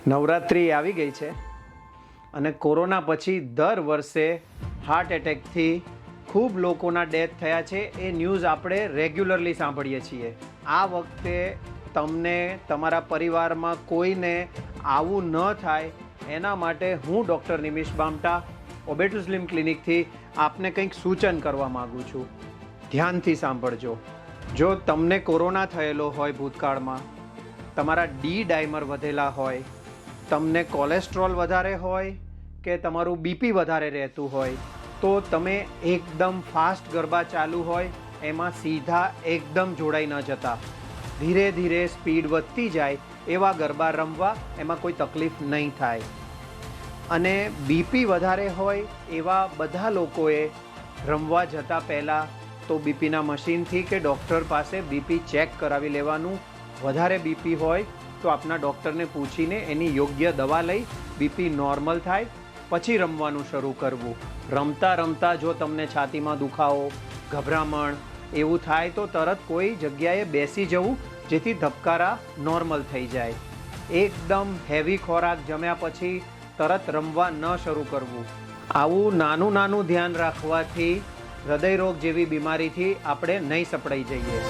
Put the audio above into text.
નવરાત્રિ આવી ગઈ છે અને કોરોના પછી દર વર્ષે હાર્ટ એટેકથી ખૂબ લોકોના ડેથ થયા છે એ ન્યૂઝ આપણે રેગ્યુલરલી સાંભળીએ છીએ. આ વખતે તમને તમારા પરિવારમાં કોઈને આવું ન થાય એના માટે હું ડૉક્ટર નિમિષ બામટા ઓબેટુસ્લિમ ક્લિનિકથી આપને કંઈક સૂચન કરવા માગું છું. ધ્યાનથી સાંભળજો. જો તમને કોરોના થયેલો હોય ભૂતકાળમાં, તમારા ડી ડાયમર વધેલા હોય, તમને કોલેસ્ટ્રોલ વધારે હોય કે તમારું બીપી વધારે રહેતું હોય, તો તમે એકદમ ફાસ્ટ ગરબા ચાલુ હોય એમાં સીધા એકદમ જોડાઈ ન જતા, ધીરે ધીરે સ્પીડ વધતી જાય એવા ગરબા રમવા, એમાં કોઈ તકલીફ નહીં થાય. અને બીપી વધારે હોય એવા બધા લોકોએ રમવા જતાં પહેલાં તો બીપીના મશીનથી કે ડૉક્ટર પાસે બીપી ચેક કરાવી લેવાનું. વધારે બીપી હોય તો આપના ડૉક્ટરને પૂછીને એની યોગ્ય દવા લઈ બીપી નોર્મલ થાય પછી રમવાનું શરૂ કરવું. રમતા રમતા જો તમને છાતીમાં દુખાવો, ગભરામણ એવું થાય તો તરત કોઈ જગ્યાએ બેસી જવું, જેથી ધબકારા નોર્મલ થઈ જાય. એકદમ હેવી ખોરાક જમ્યા પછી તરત રમવા ન શરૂ કરવું. આવું નાનું નાનું ધ્યાન રાખવાથી હૃદયરોગ જેવી બીમારીથી આપણે નહીં સપડાઈ જઈએ.